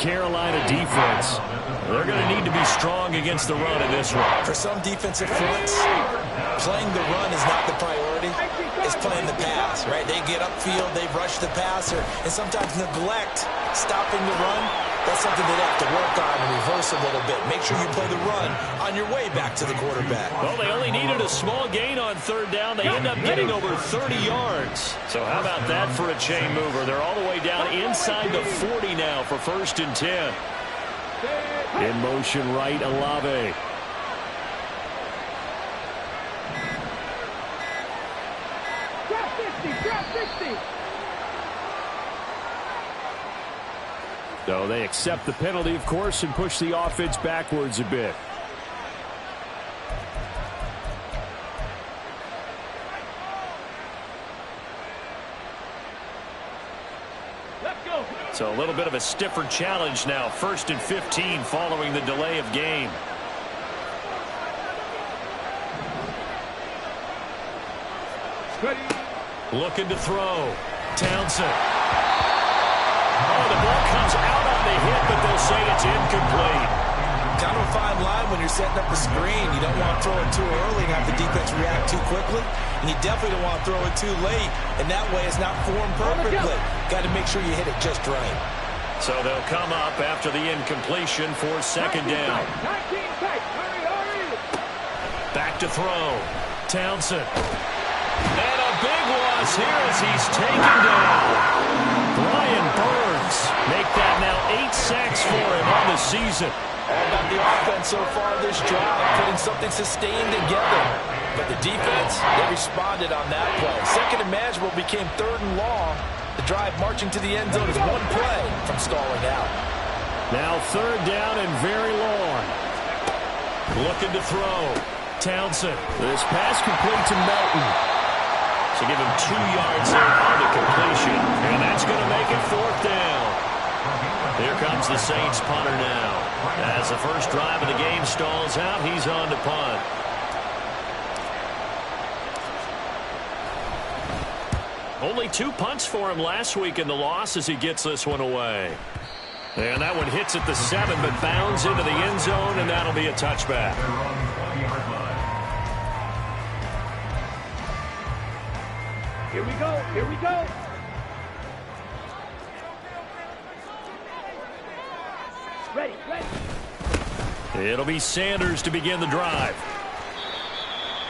Carolina defense. They're going to need to be strong against the run in this one. For some defensive fronts, playing the run is not the priority. It's playing the pass, right? They get upfield, they rush the passer, and sometimes neglect stopping the run. That's something they have to work on and reverse a little bit. Make sure you play the run on your way back to the quarterback. Well, they only needed a small gain on third down. They end up getting over 30 yards. So how about that for a chain mover? They're all the way down inside the 40 now for 1st and 10. In motion right, Olave. Drop 60. So they accept the penalty, of course, and push the offense backwards a bit. So a little bit of a stiffer challenge now. 1st and 15 following the delay of game. Looking to throw. Townsend. Oh, the ball comes out on the hit, but they'll say it's incomplete. Kind of a fine line when you're setting up a screen. You don't want to throw it too early and have the defense react too quickly. And you definitely don't want to throw it too late. And that way it's not formed perfectly. Got to make sure you hit it just right. So they'll come up after the incompletion for 2nd down. Back to throw. Townsend. And a big loss here as he's taken down. Brian Burns make that now 8 sacks for him on the season. All about the offense so far this drive, putting something sustained together. But the defense, they responded on that play. Second and manageable became 3rd and long. The drive marching to the end zone is one play from stalling out. Now 3rd down and very long. Looking to throw. Townsend. This pass complete to Melton. So give him 2 yards there on the completion. And that's going to make it 4th down. Here comes the Saints punter now. As the first drive of the game stalls out, he's on to punt. Only 2 punts for him last week in the loss as he gets this one away. And that one hits at the 7, but bounds into the end zone, and that'll be a touchback. Here we go. Here we go. Ready. It'll be Sanders to begin the drive.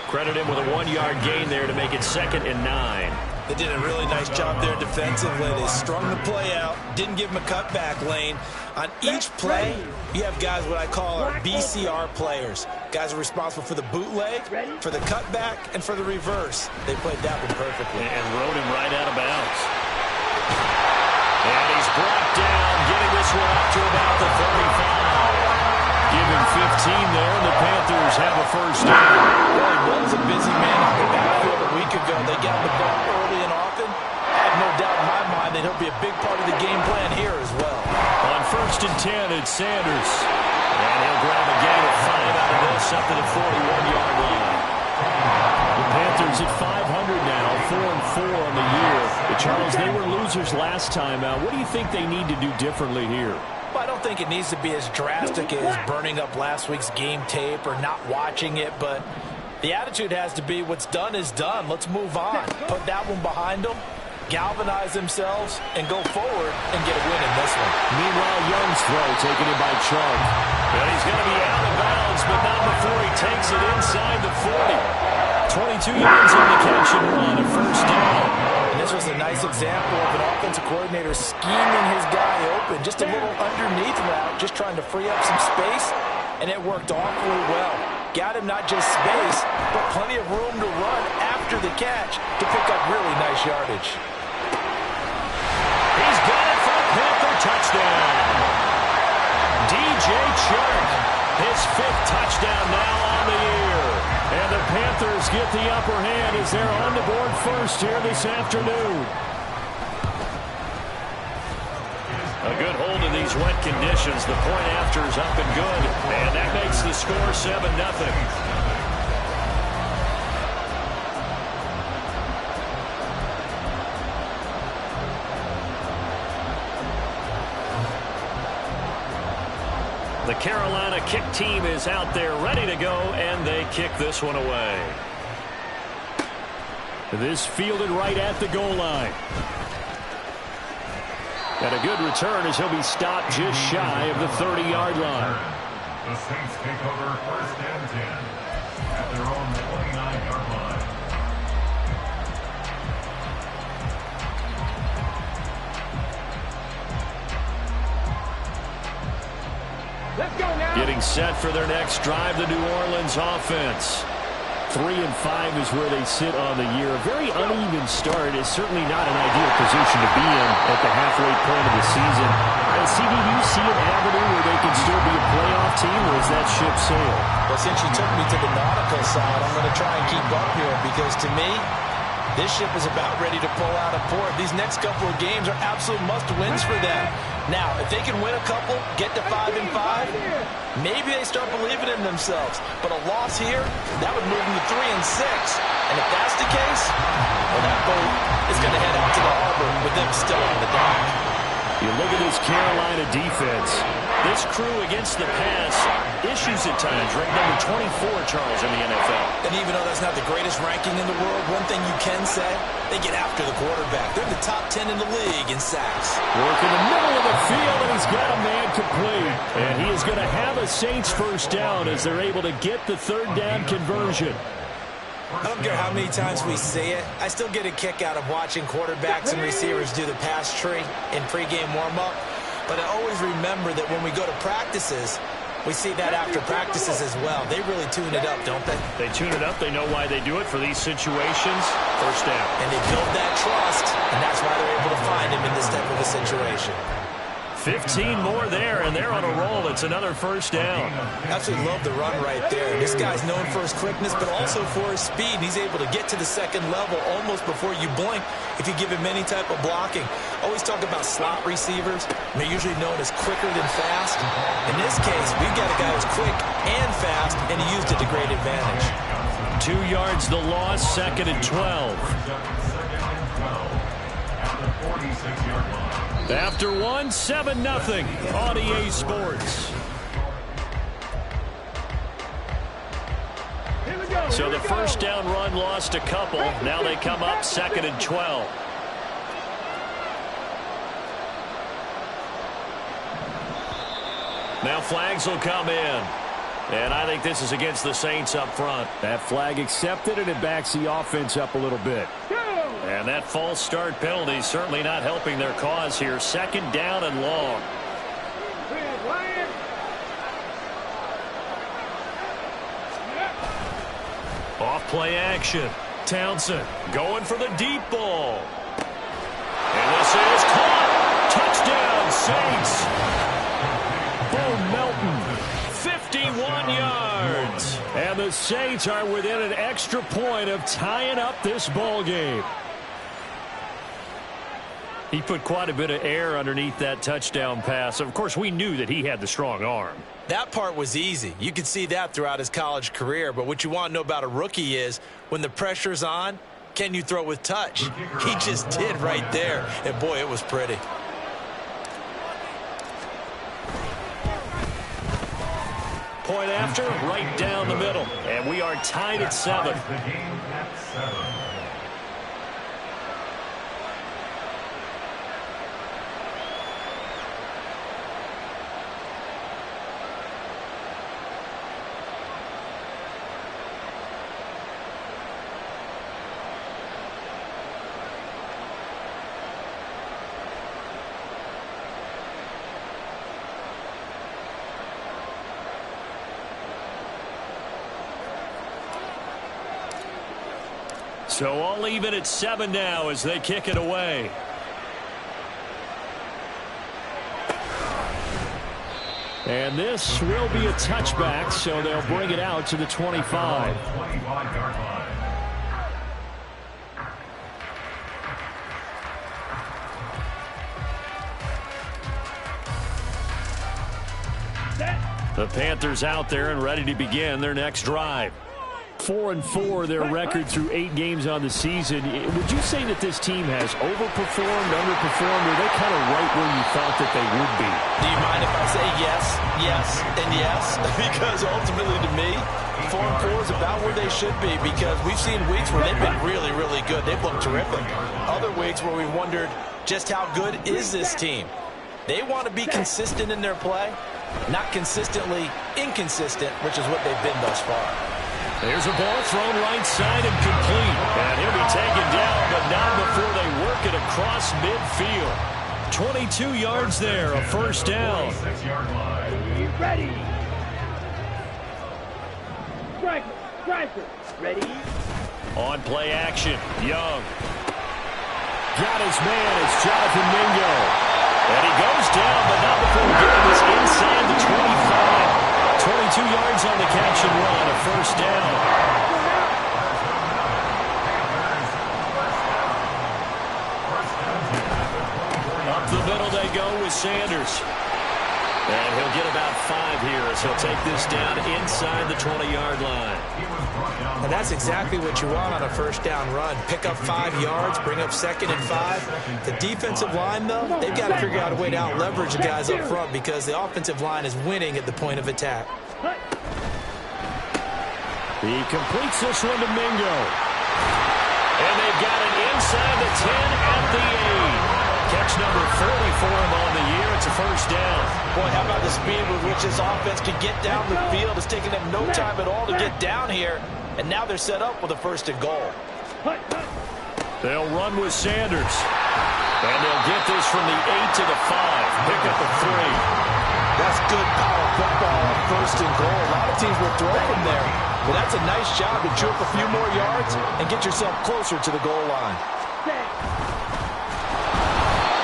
Credit him with a 1-yard gain there to make it 2nd and 9. They did a really nice job there defensively. They strung the play out, didn't give him a cutback lane. On each play, you have guys what I call our BCR players. Guys are responsible for the bootleg, for the cutback, and for the reverse. They played that one perfectly. And rode him right out of bounds. And he's brought down, getting this one up to about the 35. Give him 15 there, and the Panthers have a 1st down. Well, he was a busy man in the backfield a week ago. They got the ball early and often. I have no doubt in my mind that he'll be a big part of the game plan here as well. On 1st and 10, it's Sanders. And he'll grab a gain of 5 out of this up to the 41-yard line. The Panthers at 500 now, 4-4 on the year. But Charles, they were losers last time out. What do you think they need to do differently here? Well, I don't think it needs to be as drastic as burning up last week's game tape or not watching it, but the attitude has to be what's done is done. Let's move on. Put that one behind them, galvanize themselves, and go forward and get a win in this one. Meanwhile, Young's throw taken in by Chubb. And he's going to be out of bounds, but not before he takes it inside the 40. 22 yards on the catch and run, a 1st down. And this was a nice example of an offensive coordinator scheming his guy open. Just a little underneath route, just trying to free up some space, and it worked awfully well. Got him not just space, but plenty of room to run after the catch to pick up really nice yardage. He's got it for a Panther touchdown. DJ Chark, his 5th touchdown now on the year. And the Panthers get the upper hand as they're on the board first here this afternoon. A good hold in these wet conditions. The point after is up and good. And that makes the score 7-0. The Carolina kick team is out there ready to go, and they kick this one away. This fielded right at the goal line. And a good return as he'll be stopped just shy of the 30-yard line. The Saints take over 1st and 10 at their own 29-yard line. Let's go now. Getting set for their next drive, the New Orleans offense. 3-5 is where they sit on the year. A very uneven start is certainly not an ideal position to be in at the halfway point of the season. CD, do you see an avenue where they can still be a playoff team, or is that ship sailed? Well, since you took me to the nautical side, I'm going to try and keep up here because to me, this ship is about ready to pull out of port. These next couple of games are absolute must-wins for them. Now, if they can win a couple, get to 5-5, maybe they start believing in themselves. But a loss here, that would move them to 3-6. And if that's the case, well, that boat is going to head out to the harbor with them still on the dock. You look at this Carolina defense. This crew against the pass, issues at times, ranked number 24, Charles, in the NFL. And even though that's not the greatest ranking in the world, one thing you can say, they get after the quarterback. They're in the top 10 in the league in sacks. Work in the middle of the field, and he's got a man complete. And he is going to have a Saints first down as they're able to get the third down conversion. I don't care how many times we see it. I still get a kick out of watching quarterbacks and receivers do the pass tree in pregame warm-up. But I always remember that when we go to practices, we see that after practices as well. They really tune it up, don't they? They tune it up. They know why they do it for these situations. First down. And they build that trust, and that's why they're able to find him in this type of a situation. 15 more there, and they're on a roll. It's another first down. Absolutely love the run right there. This guy's known for his quickness, but also for his speed. He's able to get to the second level almost before you blink if you give him any type of blocking. Always talk about slot receivers. They're usually known as quicker than fast. In this case, we've got a guy who's quick and fast, and he used it to great advantage. 2 yards the loss, 2nd and 12. After one, 7-0 on EA Sports. So the first down run lost a couple. Now they come up 2nd and 12. Now flags will come in. And I think this is against the Saints up front. That flag accepted, and it backs the offense up a little bit. And that false start penalty certainly not helping their cause here. 2nd down and long. Off play action. Townsend going for the deep ball. And this is caught. Touchdown, Saints. Bo Melton, 51 yards. And the Saints are within an extra point of tying up this ball game. He put quite a bit of air underneath that touchdown pass. Of course, we knew that he had the strong arm. That part was easy. You could see that throughout his college career. But what you want to know about a rookie is when the pressure's on, can you throw with touch? He just did right there. And, boy, it was pretty. Point after, right down the middle. And we are tied at 7. So all even at 7 now as they kick it away. And this will be a touchback, so they'll bring it out to the 25. The Panthers out there and ready to begin their next drive. 4-4 their record through 8 games on the season. Would you say that this team has overperformed, underperformed, or are they kind of right where you thought that they would be? Do you mind if I say yes? Yes and yes, because ultimately to me, 4-4 is about where they should be, because we've seen weeks where they've been really, really good. They've looked terrific. Other weeks where we wondered just how good is this team. They want to be consistent in their play, not consistently inconsistent, which is what they've been thus far. There's a ball thrown right side and complete. And he'll be taken down, but not before they work it across midfield. 22 yards there, a first down. Ready. Striker. Ready. On play action, Young. Got his man, it's Jonathan Mingo. And he goes down, but not before getting this inside the 25. 22 yards on the catch and run, a first down. Up the middle they go with Sanders. And he'll get about 5 here as he'll take this down inside the 20-yard line. And that's exactly what you want on a first down run. Pick up 5 yards, bring up 2nd and 5. The defensive line, though, they've got to figure out a way to out-leverage the guys up front because the offensive line is winning at the point of attack. He completes this one to Mingo. And they've got it inside the 10 at the 8. Catch number 40 for him on the year. It's a first down. Boy, how about the speed with which this offense can get down the field? It's taken them no time at all to get down here. And now they're set up with a 1st and goal. They'll run with Sanders. And they'll get this from the 8 to the 5. Pick up a 3. That's good power football on 1st and goal. A lot of teams will throw from there. But that's a nice job to chew up a few more yards and get yourself closer to the goal line.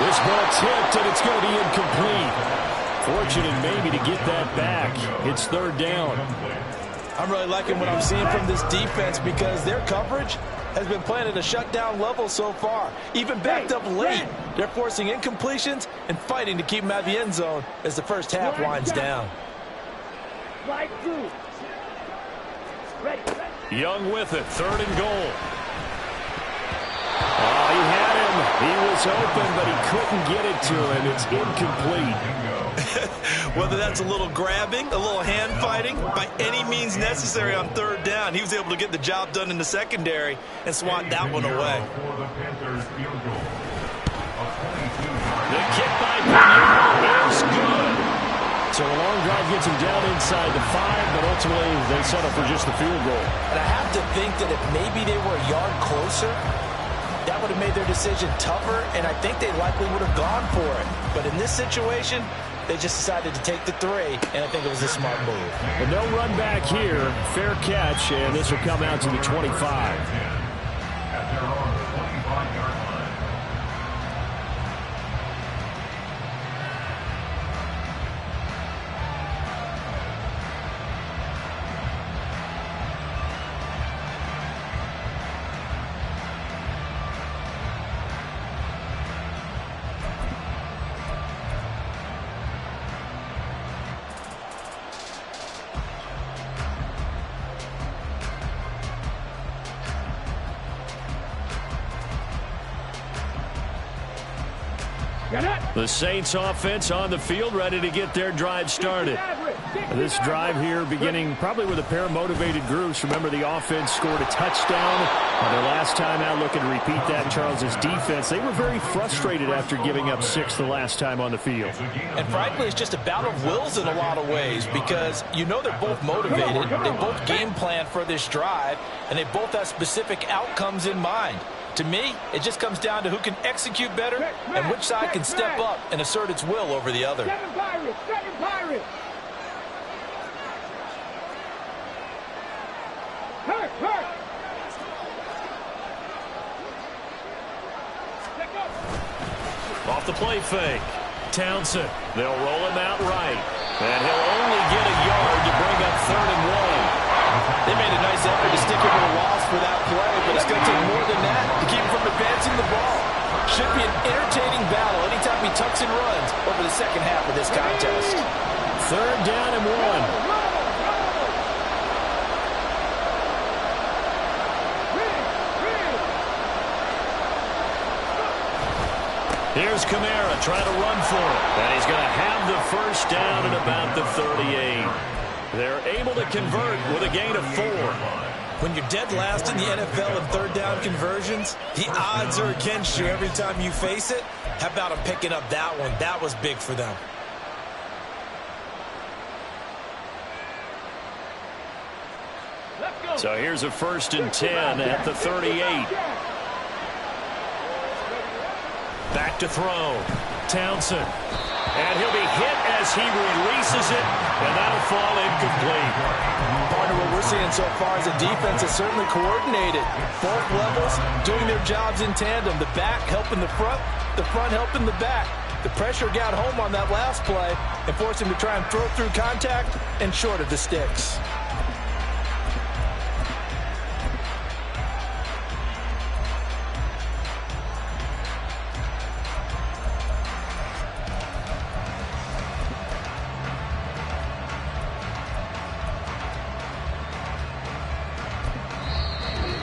This ball tipped, and it's going to be incomplete. Fortunate maybe to get that back. It's 3rd down. I'm really liking what I'm seeing from this defense because their coverage has been playing at a shutdown level so far. Even backed up late, they're forcing incompletions and fighting to keep them out of the end zone as the first half winds down. Young with it, 3rd and goal. Oh, he had him. He was open, but he couldn't get it to him. It's incomplete. Whether that's a little grabbing, a little hand fighting, by any means necessary on 3rd down, he was able to get the job done in the secondary and swat that one away. The kick by Pugh is good. So a long drive gets him down inside the 5, but ultimately they settle for just the field goal. And I have to think that if maybe they were a yard closer, that would have made their decision tougher, and I think they likely would have gone for it. But in this situation, they just decided to take the 3, and I think it was a smart move. And no run back here. Fair catch, and this will come out to the 25. At their own 25-yard line. The Saints offense on the field, ready to get their drive started. This drive here beginning probably with a pair of motivated groups. Remember, the offense scored a touchdown their last time out, looking to repeat that. Charles's defense, they were very frustrated after giving up 6 the last time on the field. And frankly, it's just a battle of wills in a lot of ways because you know they're both motivated. They both game plan for this drive, and they both have specific outcomes in mind. To me, it just comes down to who can execute better and which side can step up and assert its will over the other. Seven Pirates. Hurt. Off the play fake. Townsend. They'll roll him out right. And he'll only get a yard to bring up 3rd and 1. They made a nice effort to stick him with a loss for that play, but it's going to take more than that to keep him from advancing the ball. Should be an entertaining battle anytime he tucks and runs over the second half of this contest. 3rd down and 1. Here's is Kamara trying to run for it. And he's going to have the first down at about the 38. They're able to convert with a gain of 4. When you're dead last in the NFL in third down conversions, the odds are against you every time you face it. How about them picking up that one? That was big for them. So here's a 1st and 10 at the 38. Back to throw. Townsend. And he'll be hit as he releases it, and that'll fall incomplete. Partner, what we're seeing so far is a defense is certainly coordinated. Both levels doing their jobs in tandem. The back helping the front helping the back. The pressure got home on that last play and forced him to try and throw through contact and short of the sticks.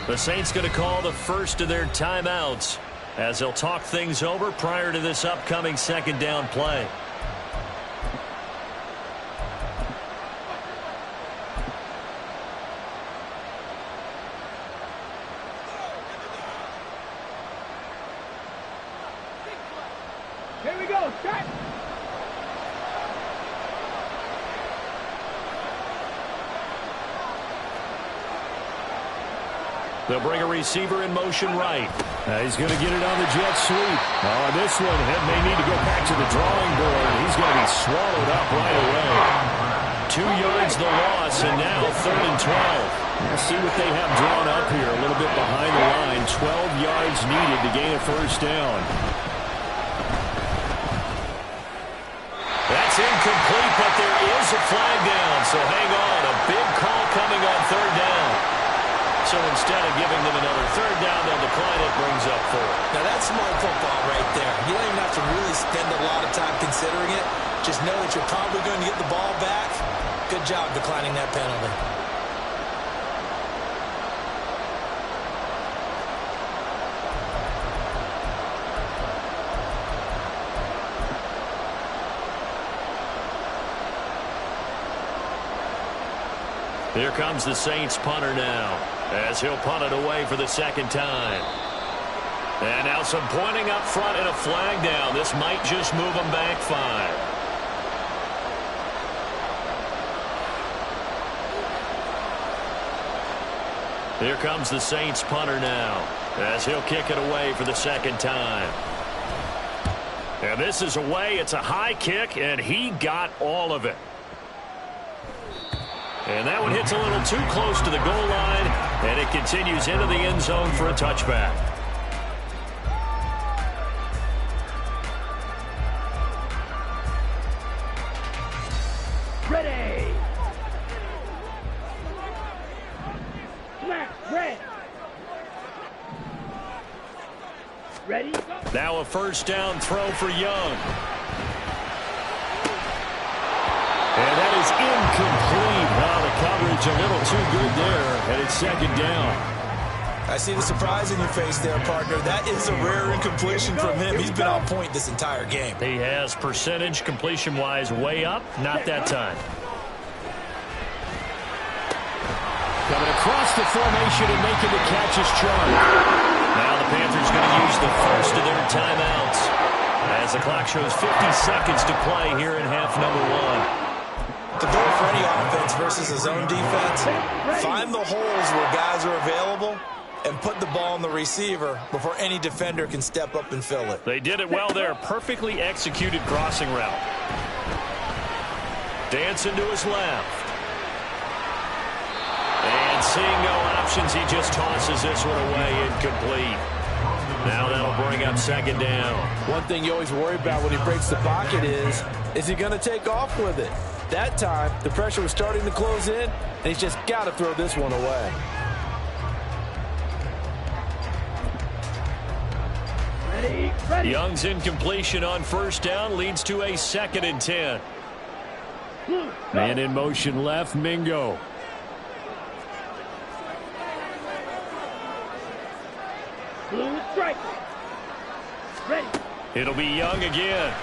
The Saints going to call the first of their timeouts as they'll talk things over prior to this upcoming 2nd down play. Here we go. Start. They'll bring a receiver in motion right. He's going to get it on the jet sweep. On this one, he may need to go back to the drawing board. He's going to be swallowed up right away. 2 yards the loss, and now 3rd and 12. Let's see what they have drawn up here. A little bit behind the line. 12 yards needed to gain a 1st down. That's incomplete, but there is a flag down. So hang on. A big call coming on 3rd down. So instead of giving them another 3rd down, they'll decline it, brings up 4. Now that's smart football right there. You don't even have to really spend a lot of time considering it. Just know that you're probably going to get the ball back. Good job declining that penalty. Here comes the Saints punter now, as he'll punt it away for the 2nd time. And now some pointing up front and a flag down. This might just move them back 5. Here comes the Saints punter now, as he'll kick it away for the 2nd time. And this is away. It's a high kick, and he got all of it. And that one hits a little too close to the goal line, and it continues into the end zone for a touchback. Ready. Snap. Red. Ready. Now a 1st down throw for Young. And that is incomplete. Wow, the coverage a little too good there, and it's 2nd down. I see the surprise in your face there, partner. That is a rare incompletion from him. He's been on point this entire game. He has percentage completion-wise way up. Not that time. Coming across the formation and making the catch is Chung. Now the Panthers going to use the first of their timeouts as the clock shows 50 seconds to play here in half number 1. The goal for any offense versus a zone defense, find the holes where guys are available and put the ball on the receiver before any defender can step up and fill it. They did it well there. Perfectly executed crossing route. Dancing to his left. And seeing no options, he just tosses this one away, incomplete. Now that'll bring up 2nd down. One thing you always worry about when he breaks the pocket is he going to take off with it? That time, the pressure was starting to close in, and he's just got to throw this one away. Ready. Young's incompletion on 1st down leads to a 2nd and 10. Man in motion left, Mingo. Blue strike. Ready. It'll be Young again.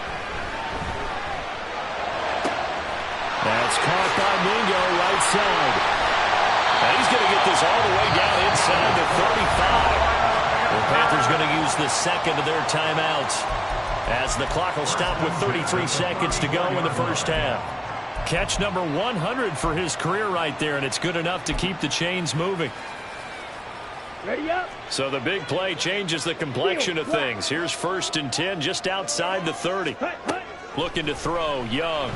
That's caught by Mingo right side. And he's going to get this all the way down inside the 35. The Panthers going to use the second of their timeouts as the clock will stop with 33 seconds to go in the first half. Catch number 100 for his career right there, and it's good enough to keep the chains moving. Ready up. So the big play changes the complexion of things. Here's 1st and 10 just outside the 30. Looking to throw, Young.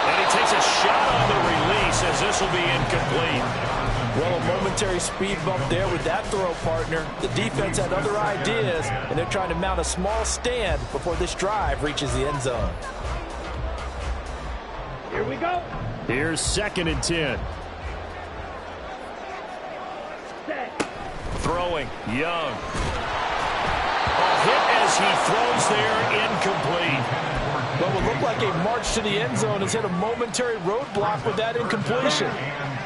And he takes a shot on the release as this will be incomplete. Well, a momentary speed bump there with that throw, partner. The defense had other ideas, and they're trying to mount a small stand before this drive reaches the end zone. Here we go. Here's 2nd and 10. Set. Throwing, Young. A hit as he throws there, incomplete. What will look like a march to the end zone has hit a momentary roadblock with that incompletion.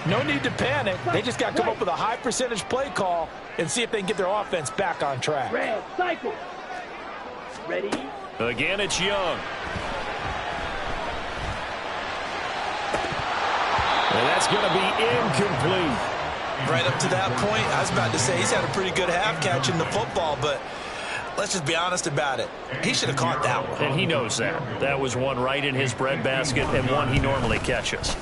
No need to panic. They just got to come up with a high percentage play call and see if they can get their offense back on track. Red, cycle. Ready. Again, it's Young. And that's going to be incomplete. Right up to that point, I was about to say he's had a pretty good half catching the football, but let's just be honest about it. He should have caught that one. And he knows that. That was one right in his breadbasket and one he normally catches.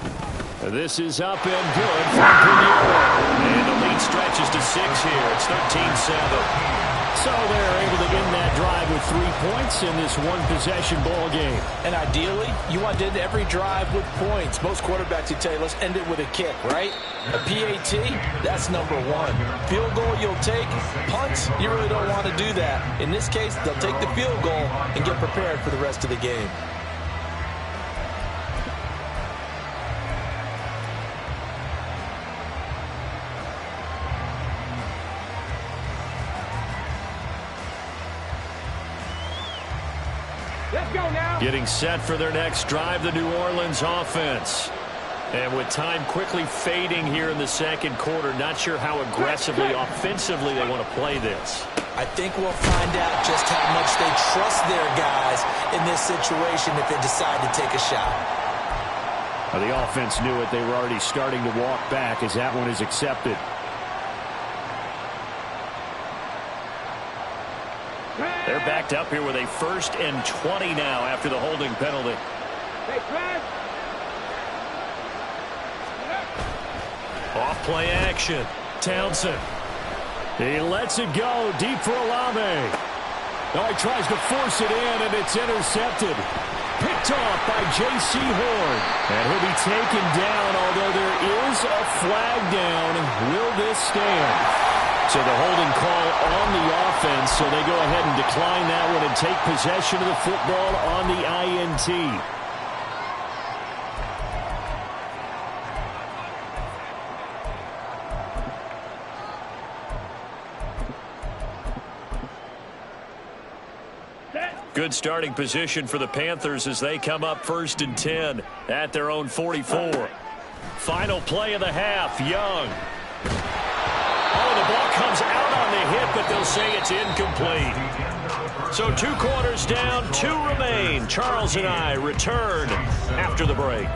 This is up and good from Pinheiro. And the lead stretches to 6 here. It's 13-7. So they're able to end that drive with 3 points in this one-possession ball game. And ideally, you want to end every drive with points. Most quarterbacks would tell you, let's end it with a kick, right? A PAT, that's number 1. Field goal you'll take. Punts, you really don't want to do that. In this case, they'll take the field goal and get prepared for the rest of the game. Let's go now. Getting set for their next drive, the New Orleans offense. And with time quickly fading here in the second quarter, not sure how aggressively, offensively they want to play this. I think we'll find out just how much they trust their guys in this situation if they decide to take a shot. Well, the offense knew it. They were already starting to walk back as that one is accepted. They're backed up here with a 1st and 20 now after the holding penalty. Hey, Trash. Off play action. Townsend. He lets it go deep for Olave. Now he tries to force it in, and it's intercepted. Picked off by J.C. Horn. And he'll be taken down, although there is a flag down. Will this stand? So the holding call on the offense, so they go ahead and decline that one and take possession of the football on the INT. Good starting position for the Panthers as they come up 1st and 10 at their own 44. Final play of the half, Young. Oh, the ball comes out on the hit, but they'll say it's incomplete. So 2 quarters down, 2 remain. Charles and I return after the break.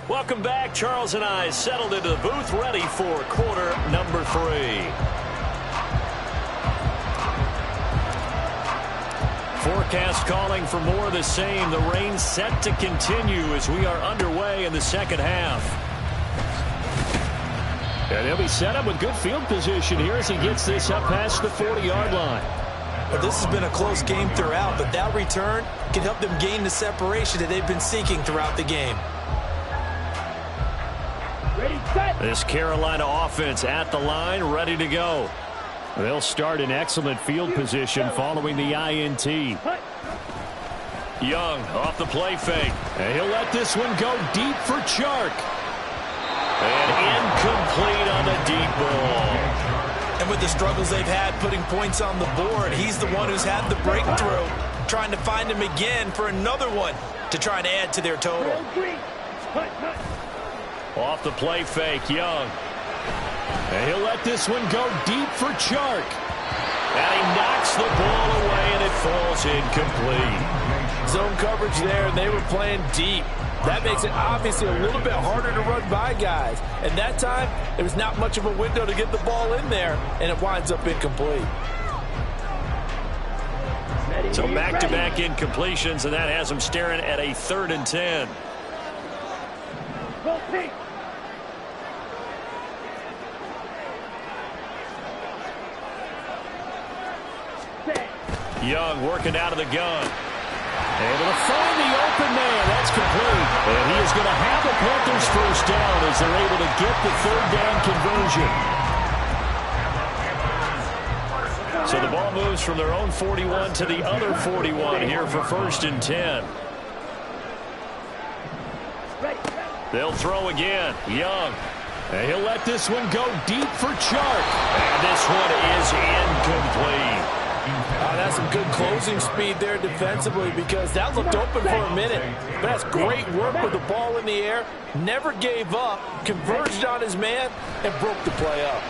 Welcome back. Charles and I settled into the booth, ready for quarter number 3. Forecast calling for more of the same. The rain set to continue as we are underway in the second half. And they'll be set up with good field position here as he gets this up past the 40-yard line. Well, this has been a close game throughout, but that return can help them gain the separation that they've been seeking throughout the game. Ready, set. This Carolina offense at the line, ready to go. They'll start in excellent field position following the INT. Young off the play fake. And he'll let this one go deep for Chark. And incomplete on the deep ball. And with the struggles they've had putting points on the board, he's the one who's had the breakthrough, trying to find him again for another one to try and add to their total. Off the play fake, Young. And he'll let this one go deep for Chark. And he knocks the ball away, and it falls incomplete. Zone coverage there, and they were playing deep. That makes it obviously a little bit harder to run by guys. And that time, there was not much of a window to get the ball in there, and it winds up incomplete. So back-to-back incompletions, and that has him staring at a 3rd and 10. Young working out of the gun. Able to find the open man. That's complete. And he is going to have the Panthers first down as they're able to get the 3rd down conversion. So the ball moves from their own 41 to the other 41 here for 1st and 10. They'll throw again. Young. And he'll let this one go deep for Chark. And this one is incomplete. That's some good closing speed there defensively, because that looked open for a minute. But that's great work with the ball in the air. Never gave up, converged on his man, and broke the play up.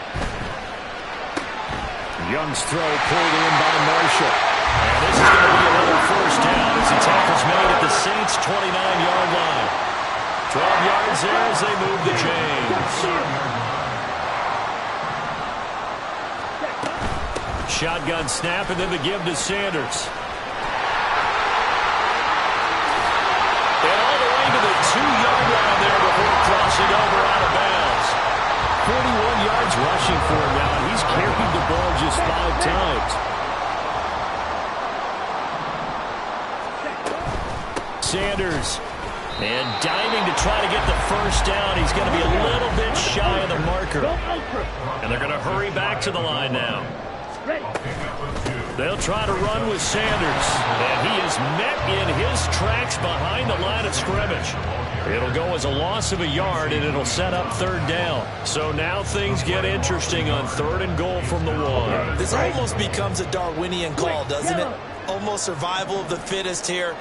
Young's throw pulled in by Marshall. And this is going to be another first down as the tackle's made at the Saints' 29-yard line. 12 yards there as they move the chains. Shotgun snap, and then the give to Sanders. And all the way to the 2-yard line there before crossing over out of bounds. 41 yards rushing for him now, and he's carried the ball just 5 times. Sanders. And diving to try to get the first down. He's going to be a little bit shy of the marker. And they're going to hurry back to the line now. They'll try to run with Sanders. And he is met in his tracks behind the line of scrimmage. It'll go as a loss of a yard, and it'll set up 3rd down. So now things get interesting on 3rd and goal from the 1. This almost becomes a Darwinian call, doesn't it? Almost survival of the fittest here.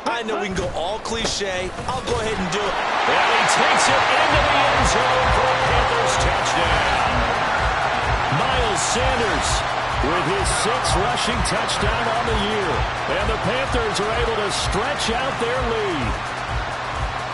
I know we can go all cliche. I'll go ahead and do it. And he takes it into the end zone for a Panthers touchdown. Miles Sanders with his 6th rushing touchdown on the year. And the Panthers are able to stretch out their lead.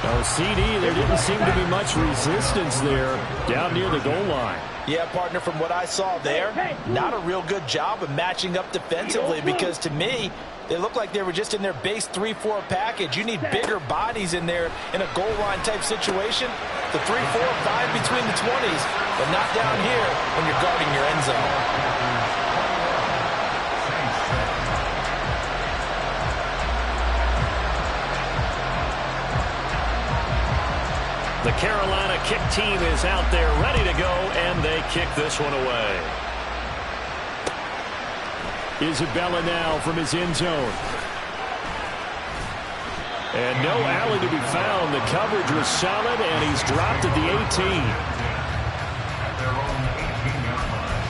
Now, CD, there didn't seem to be much resistance there down near the goal line. Yeah, partner, from what I saw there, not a real good job of matching up defensively, because to me, they look like they were just in their base 3-4 package. You need bigger bodies in there in a goal line type situation. The 3, 4, 5 between the 20s, but not down here when you're guarding your end zone. The Carolina kick team is out there ready to go, and they kick this one away. Isabella now from his end zone. And no alley to be found. The coverage was solid, and he's dropped at the 18. At their own 18-yard line.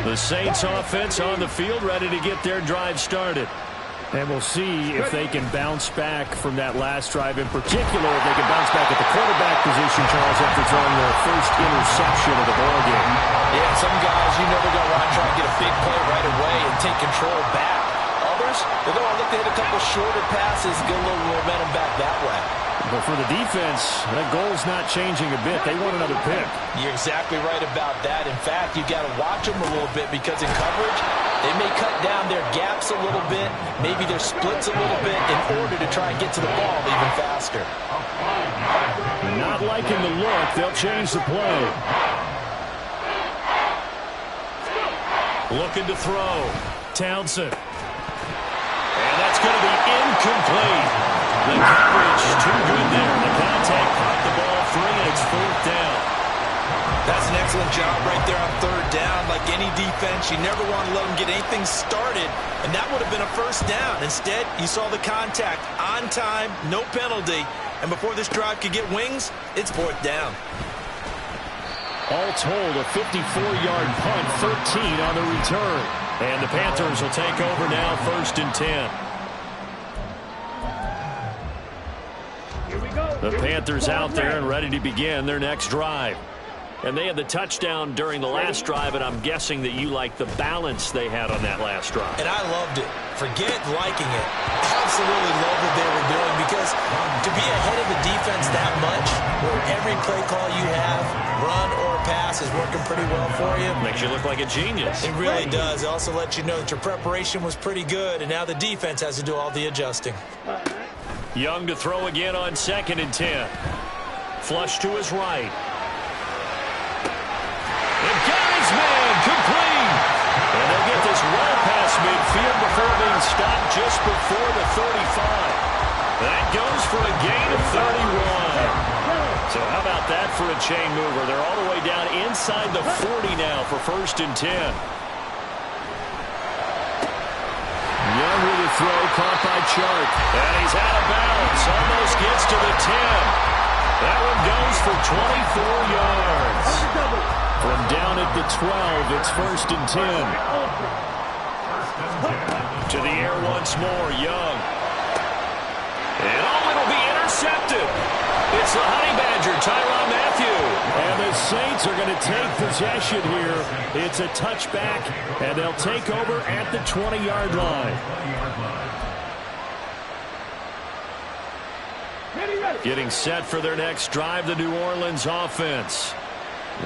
The Saints offense on the field, ready to get their drive started. And we'll see if they can bounce back from that last drive. In particular, if they can bounce back at the quarterback position, Charles, after throwing their first interception of the ballgame. Yeah, some guys, you know they're going to want to try and get a big play right away and take control back. Others, they're going to look to hit a couple shorter passes, get a little momentum back that way. But for the defense, that goal's not changing a bit. They want another pick. You're exactly right about that. In fact, you got to watch them a little bit, because in coverage, they may cut down their gaps a little bit, maybe their splits a little bit, in order to try and get to the ball even faster. Not liking the look. They'll change the play. Looking to throw. Townsend. And that's going to be incomplete. The coverage too good there. The contact caught the ball free, and it's 4th down. That's an excellent job right there on 3rd down. Like any defense, you never want to let them get anything started, and that would have been a first down. Instead, you saw the contact on time, no penalty, and before this drive could get wings, it's 4th down. All told, a 54-yard punt, 13 on the return. And the Panthers will take over now, 1st and 10. The Panthers out there and ready to begin their next drive. And they had the touchdown during the last drive, and I'm guessing that you like the balance they had on that last drive. And I loved it. Forget liking it. Absolutely love what they were doing, because to be ahead of the defense that much, where every play call you have, run or pass, is working pretty well for you. Makes you look like a genius. It really does. It also lets you know that your preparation was pretty good, and now the defense has to do all the adjusting. Young to throw again on 2nd and 10. Flush to his right. And got his man complete. And they'll get this well past midfield before being stopped just before the 35. That goes for a gain of 31. So how about that for a chain mover? They're all the way down inside the 40 now for 1st and 10. Young with a throw, caught by Chark. And he's out of bounds. Almost gets to the 10. That one goes for 24 yards. From down at the 12, it's 1st and 10. To the air once more, Young. And it'll be intercepted. It's the Honey Badger, Tyrann Mathieu. And the Saints are going to take possession here. It's a touchback, and they'll take over at the 20-yard line. Getting set for their next drive, the New Orleans offense.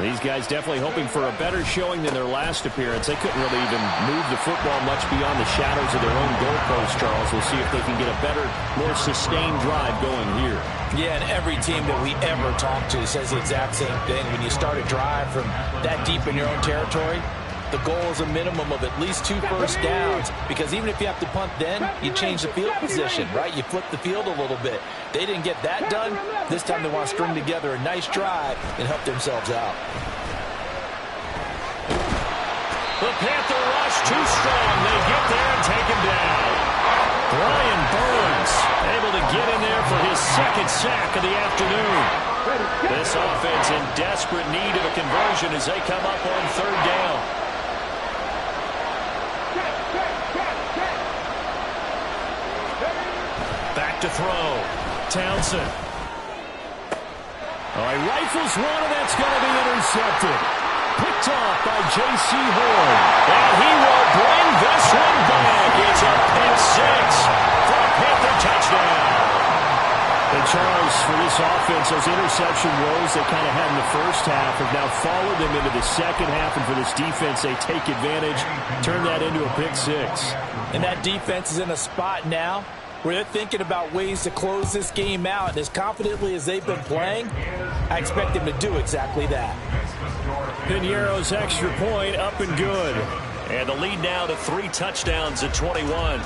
These guys definitely hoping for a better showing than their last appearance. They couldn't really even move the football much beyond the shadows of their own goalpost, Charles. We'll see if they can get a better, more sustained drive going here. Yeah, and every team that we ever talk to says the exact same thing. When you start a drive from that deep in your own territory, the goal is a minimum of at least 2 first downs, because even if you have to punt then, you change the field position, right? You flip the field a little bit. They didn't get that done. This time they want to string together a nice drive and help themselves out. The Panther rush too strong. They get there and take him down. Brian Burns able to get in there for his 2nd sack of the afternoon. This offense in desperate need of a conversion as they come up on 3rd down. Back to throw. Townsend. All right, rifles one, and that's going to be intercepted. Picked off by J.C. Horn. And he will bring this one back. It's a pick 6 for a Panther touchdown. And Charles, for this offense, those interception woes they kind of had in the first half have now followed them into the second half. And for this defense, they take advantage, turn that into a pick 6. And that defense is in a spot now where they're thinking about ways to close this game out. And as confidently as they've been playing, I expect them to do exactly that. Piñeiro's extra point up and good. And the lead now to 3 touchdowns at 21.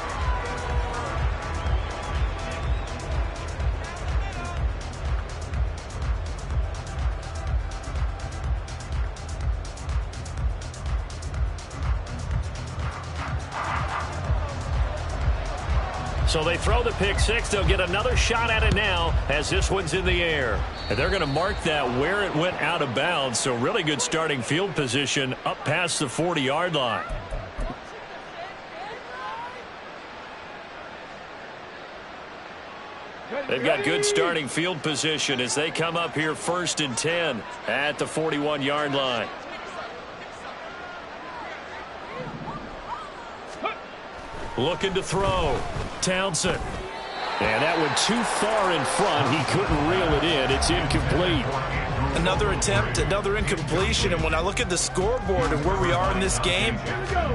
So they throw the pick 6. They'll get another shot at it now as this one's in the air. And they're going to mark that where it went out of bounds. So really good starting field position up past the 40-yard line. They've got good starting field position as they come up here 1st and 10 at the 41-yard line. Looking to throw. Townsend. And that one too far in front. He couldn't reel it in. It's incomplete. Another attempt, another incompletion. And when I look at the scoreboard and where we are in this game,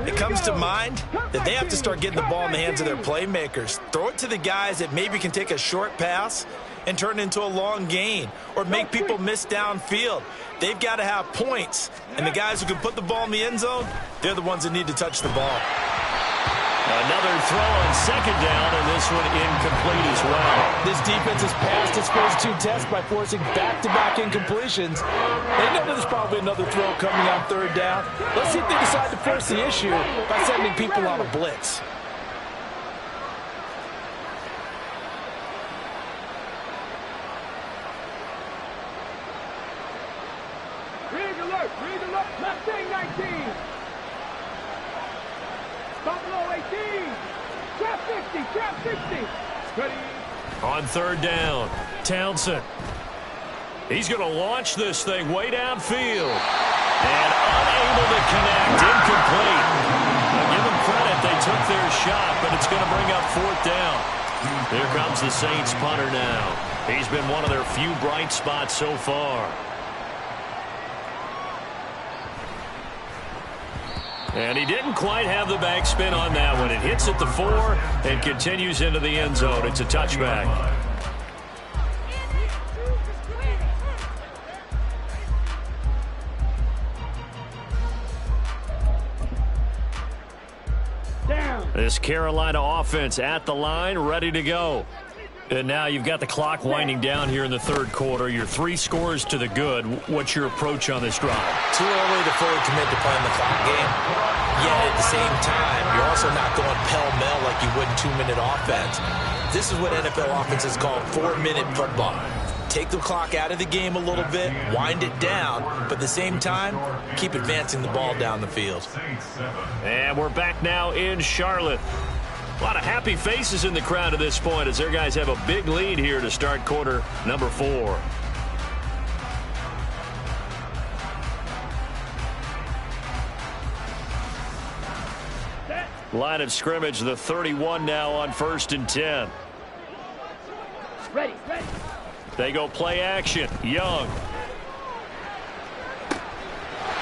it comes to mind that they have to start getting the ball in the hands of their playmakers. Throw it to the guys that maybe can take a short pass and turn it into a long gain or make people miss downfield. They've got to have points. And the guys who can put the ball in the end zone, they're the ones that need to touch the ball. Another throw on 2nd down, and this one incomplete as well. This defense has passed its first 2 tests by forcing back-to-back incompletions. They know there's probably another throw coming on 3rd down. Let's see if they decide to force the issue by sending people on a blitz. Ready to look. first. Read the left wing, 19. Buffalo 18. Trap 50. Trap 60. Ready. On third down, Townsend. He's going to launch this thing way downfield. And unable to connect, incomplete. Now give them credit, they took their shot, but it's going to bring up fourth down. Here comes the Saints punter now. He's been one of their few bright spots so far. And he didn't quite have the backspin on that one. It hits at the 4 and continues into the end zone. It's a touchback. This Carolina offense at the line, ready to go. And now you've got the clock winding down here in the third quarter. You're 3 scores to the good. What's your approach on this drive? Too early to fully commit to playing the clock game. Yet at the same time, you're also not going pell-mell like you would in 2-minute offense. This is what NFL offenses call 4-minute football. Take the clock out of the game a little bit, wind it down, but at the same time, keep advancing the ball down the field. And we're back now in Charlotte. A lot of happy faces in the crowd at this point as their guys have a big lead here to start quarter number 4. Line of scrimmage, the 31 now on 1st and 10. Ready, ready. They go play action. Young.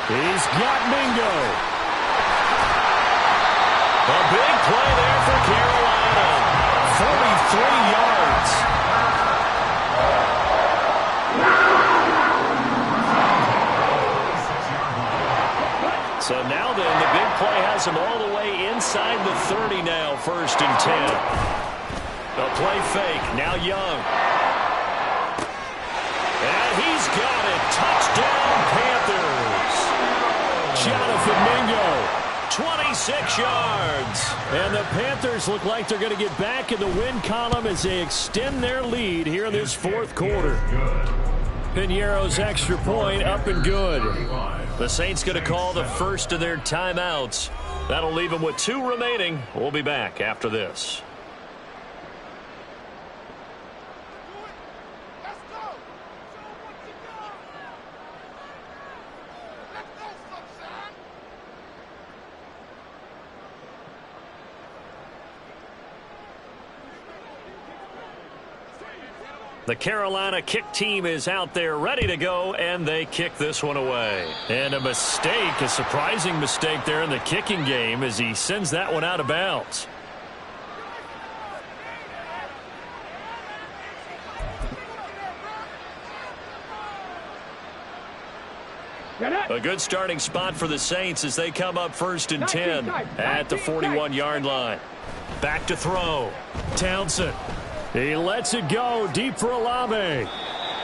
He's got Mingo. A big play there for Carolina. 43 yards. So now then, the big play has him all the way inside the 30 now, 1st and 10. A play fake. Now Young. And he's got it. Touchdown, Panthers. Jonathan Mingo, 26 yards. And the Panthers look like they're going to get back in the win column as they extend their lead here in this fourth quarter. Piñeiro's extra point up and good. The Saints going to call the first of their timeouts. That'll leave them with 2 remaining. We'll be back after this. The Carolina kick team is out there ready to go, and they kick this one away. And a mistake, a surprising mistake there in the kicking game as he sends that one out of bounds. A good starting spot for the Saints as they come up 1st and 10 at the 41-yard line. Back to throw. Townsend. He lets it go deep for Olave.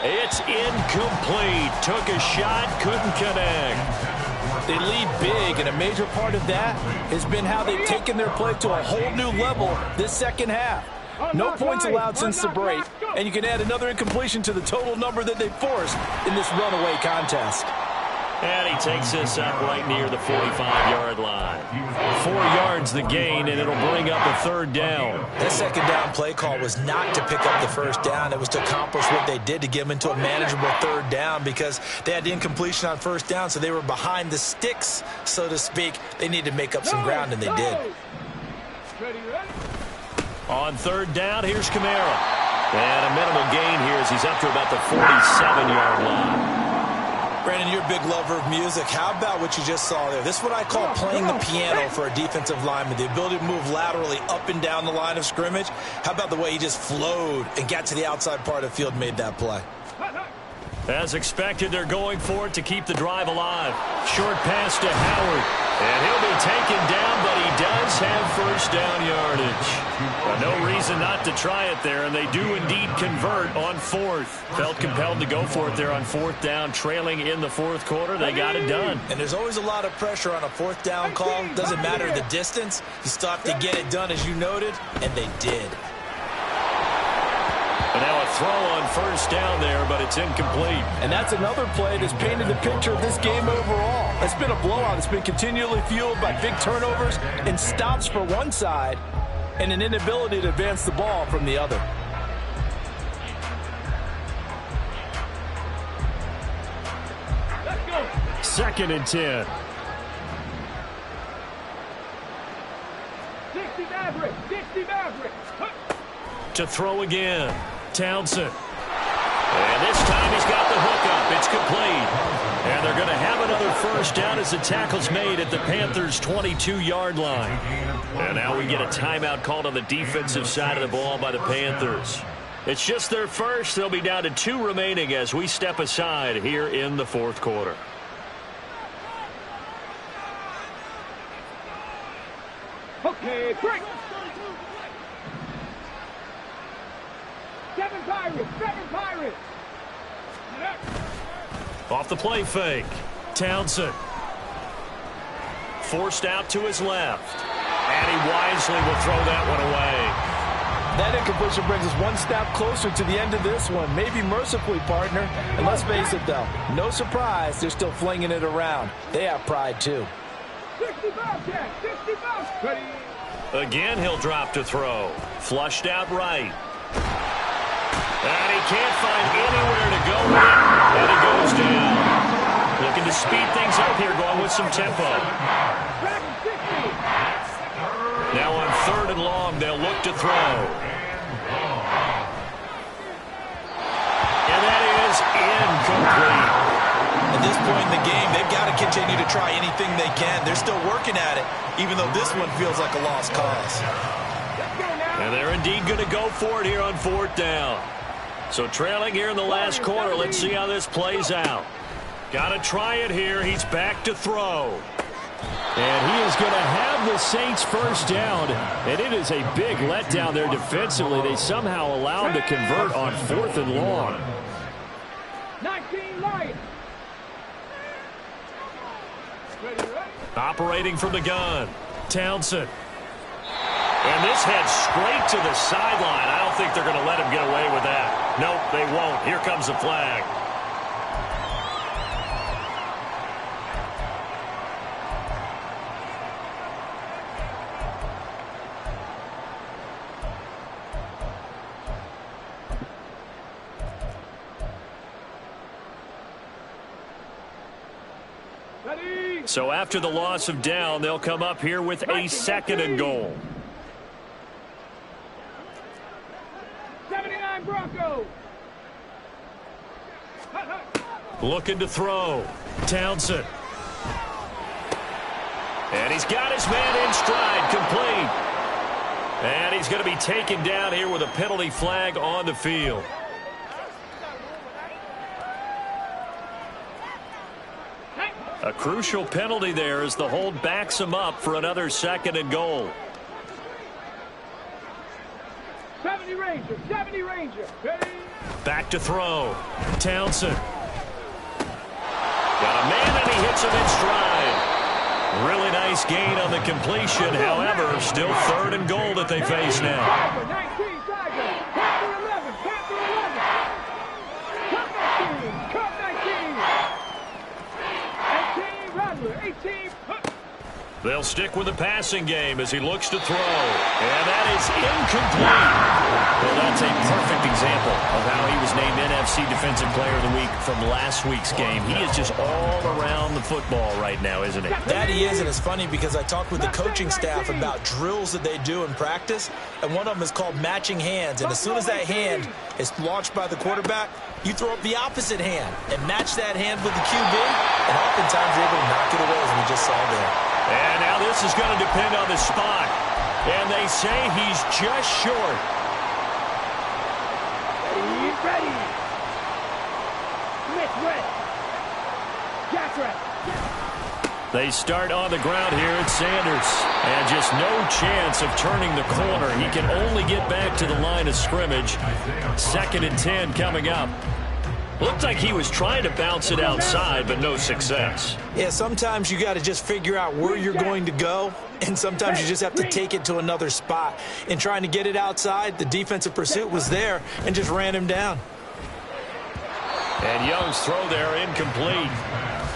It's incomplete. Took a shot, couldn't connect. They lead big, and a major part of that has been how they've taken their play to a whole new level this second half. No points allowed since the break, and you can add another incompletion to the total number that they forced in this runaway contest. And he takes this up right near the 45-yard line. 4 yards the gain, and it'll bring up a 3rd down. That second down play call was not to pick up the 1st down. It was to accomplish what they did to get them into a manageable 3rd down because they had the incompletion on 1st down, so they were behind the sticks, so to speak. They needed to make up some ground, and they did. On 3rd down, here's Kamara. And a minimal gain here as he's up to about the 47-yard line. Brandon, you're a big lover of music. How about what you just saw there? This is what I call playing the piano for a defensive lineman, the ability to move laterally up and down the line of scrimmage. How about the way he just flowed and got to the outside part of the field and made that play? As expected, they're going for it to keep the drive alive. Short pass to Howard. And he'll be taken down, but he does have 1st down yardage. No reason not to try it there, and they do indeed convert on 4th. Felt compelled to go for it there on 4th down, trailing in the 4th quarter. They got it done. And there's always a lot of pressure on a 4th down call. Doesn't matter the distance. You still have to get it done, as you noted, and they did. And now a throw on first down there, but it's incomplete. And that's another play that's painted the picture of this game overall. It's been a blowout. It's been continually fueled by big turnovers and stops for one side and an inability to advance the ball from the other. Let's go. 2nd and 10. 60 Mavericks. 60 Mavericks. To throw again. Townsend. And this time he's got the hook up. It's complete. And they're going to have another first down as the tackle's made at the Panthers' 22-yard line. And now we get a timeout called on the defensive side of the ball by the Panthers. It's just their first. They'll be down to 2 remaining as we step aside here in the 4th quarter. Okay, break. 7 Pirates. 7 Pirates. Off the play fake. Townsend. Forced out to his left. And he wisely will throw that one away. That incompletion brings us one step closer to the end of this one. Maybe mercifully, partner. And let's face it, though, no surprise, they're still flinging it around. They have pride, too. 60 Bobcat. 60 Bobcat. Ready. Again, he'll drop to throw. Flushed out right. And he can't find anywhere to go with it. And he goes down. Looking to speed things up here, going with some tempo. Now on 3rd and long, they'll look to throw. And that is incomplete. At this point in the game, they've got to continue to try anything they can. They're still working at it, even though this one feels like a lost cause. And they're indeed going to go for it here on 4th down. So trailing here in the last quarter, let's see how this plays out. Got to try it here. He's back to throw. And he is going to have the Saints first down. And it is a big letdown there defensively. They somehow allow him to convert on 4th and long. 19 Lions. Ready. Operating from the gun. Townsend. And this heads straight to the sideline. I don't think they're going to let him get away with that. Nope, they won't. Here comes the flag. Ready. So after the loss of down, they'll come up here with a 2nd and goal. 79 Broncos. Looking to throw. Townsend. And he's got his man in stride, complete. And he's going to be taken down here with a penalty flag on the field. A crucial penalty there as the hold backs him up for another 2nd and goal. 70 Ranger. 70 Ranger. Ready. Back to throw. Townsend. Got a man and he hits him in stride. Really nice gain on the completion. However, still 3rd and goal that they face now. Tiger, 19 Tiger. Panther 11. Panther 11. Cup 19. Cup 19. 18 Rattler. 18. They'll stick with the passing game as he looks to throw. And that is incomplete. Well, that's a perfect example of how he was named NFC Defensive Player of the Week from last week's game. He is just all around the football right now, isn't he? That he is, and it's funny because I talked with the coaching staff about drills that they do in practice, and one of them is called matching hands. And as soon as that hand is launched by the quarterback, you throw up the opposite hand and match that hand with the QB, and oftentimes you're able to knock it away, as we just saw there. And now this is going to depend on the spot. And they say he's just short. Ready. Smith West. Jack Rat. They start on the ground here at Sanders. And just no chance of turning the corner. He can only get back to the line of scrimmage. 2nd and 10 coming up. Looked like he was trying to bounce it outside, but no success. Yeah, sometimes you got to just figure out where you're going to go, and sometimes you just have to take it to another spot. In trying to get it outside, the defensive pursuit was there and just ran him down. And Young's throw there incomplete.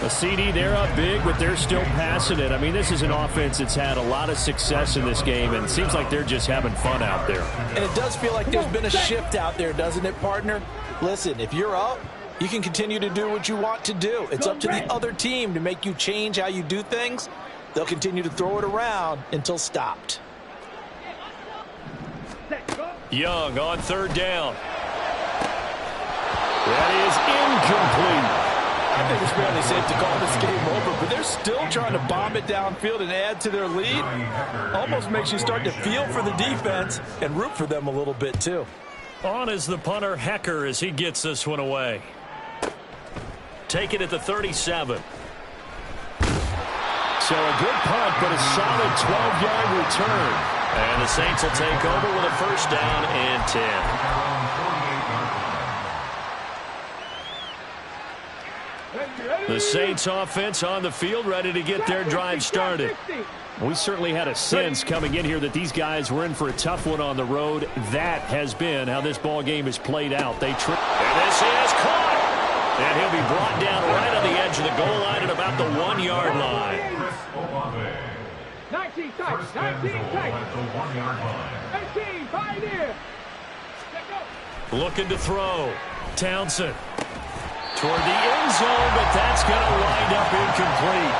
A CD, they're up big, but they're still passing it. I mean, this is an offense that's had a lot of success in this game, and it seems like they're just having fun out there. And it does feel like there's been a shift out there, doesn't it, partner? Listen, if you're up, you can continue to do what you want to do. It's up to the other team to make you change how you do things. They'll continue to throw it around until stopped. Young on third down. That is incomplete. I think it's fairly safe to call this game over, but they're still trying to bomb it downfield and add to their lead. Almost makes you start to feel for the defense and root for them a little bit, too. On is the punter, Hecker, as he gets this one away. Take it at the 37. So a good punt, but a solid 12-yard return. And the Saints will take over with a first down and 10. The Saints offense on the field, ready to get their drive started. We certainly had a sense coming in here that these guys were in for a tough one on the road. That has been how this ball game is played out. And this is caught. And he'll be brought down right on the edge of the goal line at about the 1-yard line. 19 tight, 19 tight. 18, Pioneer. Looking to throw. Townsend. Toward the end zone, but that's going to wind up incomplete.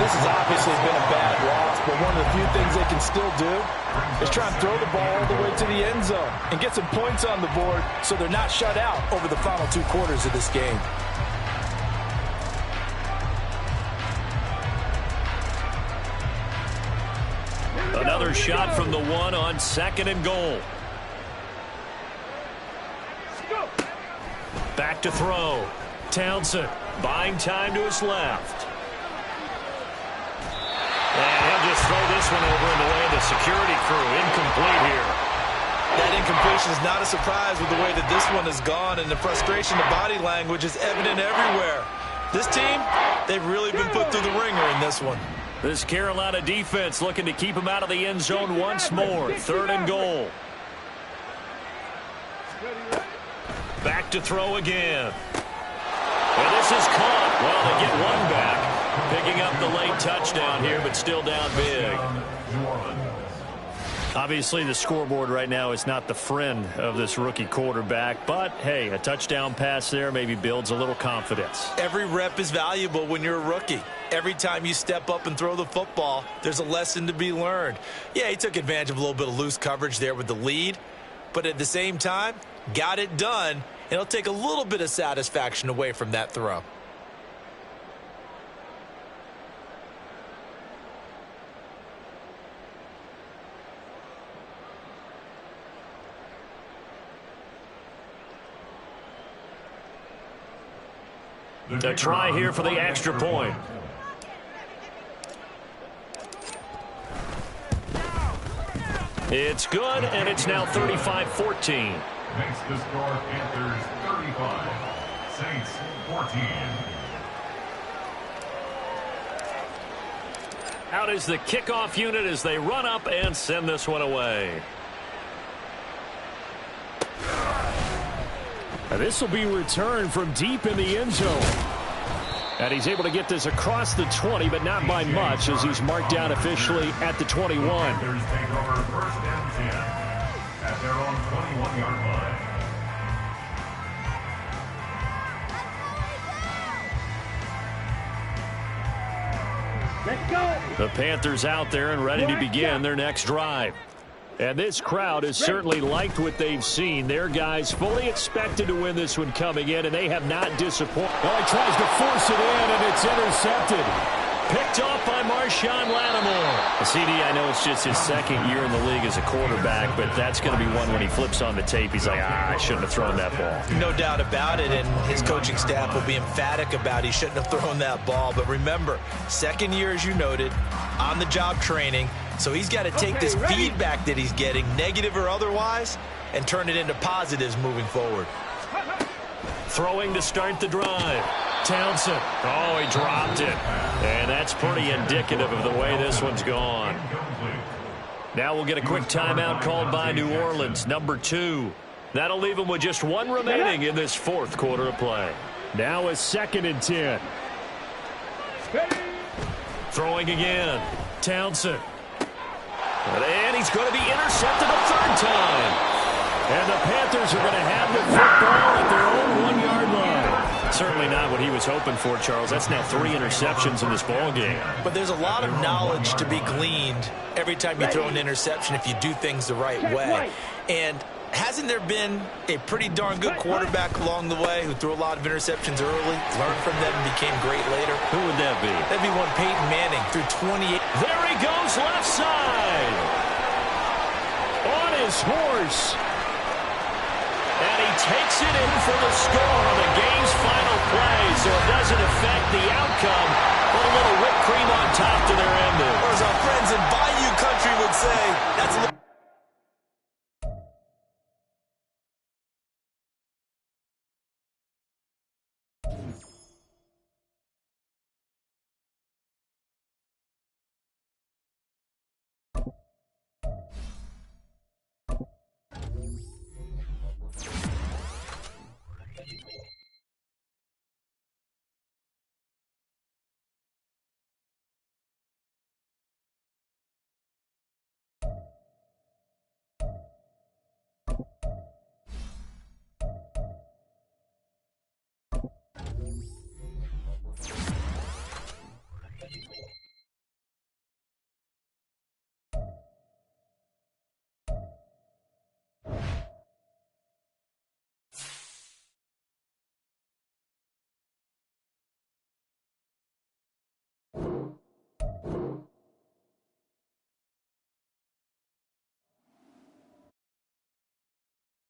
This has obviously been a bad loss, but one of the few things they can still do is try and throw the ball all the way to the end zone and get some points on the board so they're not shut out over the final 2 quarters of this game. Another shot from the 1 on 2nd and goal. Back to throw. Townsend buying time to his left. And he'll just throw this one over in the way of the security crew. Incomplete here. That incompletion is not a surprise with the way that this one has gone, and the frustration, the body language is evident everywhere. This team, they've really been put through the ringer in this one. This Carolina defense looking to keep him out of the end zone once more. 3rd and goal. Back to throw again. And this is caught. Well, they get one back. Picking up the late touchdown here, but still down big. Obviously, the scoreboard right now is not the friend of this rookie quarterback. But, hey, a touchdown pass there maybe builds a little confidence. Every rep is valuable when you're a rookie. Every time you step up and throw the football, there's a lesson to be learned. Yeah, he took advantage of a little bit of loose coverage there with the lead. But at the same time, got it done. It'll take a little bit of satisfaction away from that throw. A try here for the extra point. It's good, and it's now 35-14. Makes the score Panthers 35, Saints 14. Out is the kickoff unit as they run up and send this one away. Now this will be returned from deep in the end zone. And he's able to get this across the 20, but not by much as he's marked down officially at the 21. Panthers take over 1st and 10 at their own 21-yard line. Let's go. The Panthers out there and ready to begin their next drive. And this crowd has certainly liked what they've seen. Their guys fully expected to win this one coming in, and they have not disappointed. Oh, he tries to force it in, and it's intercepted. Picked off by Marshawn Lattimore. CD, I know it's just his 2nd year in the league as a quarterback, but that's going to be one when he flips on the tape. He's like, I shouldn't have thrown that ball. No doubt about it, and his coaching staff will be emphatic about he shouldn't have thrown that ball. But remember, 2nd year, as you noted, on-the-job training. So he's got to take this feedback that he's getting, negative or otherwise, and turn it into positives moving forward. Throwing to start the drive. Townsend. Oh, he dropped it. And that's pretty indicative of the way this one's gone. Now we'll get a quick timeout called by New Orleans, number 2. That'll leave them with just 1 remaining in this 4th quarter of play. Now a 2nd and 10. Throwing again. Townsend. And he's going to be intercepted a 3rd time. And the Panthers are going to have the football at their own 1-yard line. Certainly not what he was hoping for, Charles. That's now 3 interceptions in this ball game. But there's a lot of knowledge to be gleaned every time you throw an interception if you do things the right way. And hasn't there been a pretty darn good quarterback along the way who threw a lot of interceptions early, learned from them, and became great later? Who would that be? That'd be one Peyton Manning threw 28. There he goes, left side. On his horse. And he takes it in for the score on the game's final play, so it doesn't affect the outcome, but a little whipped cream on top to their ending. Or as our friends in Bayou Country would say, that's a little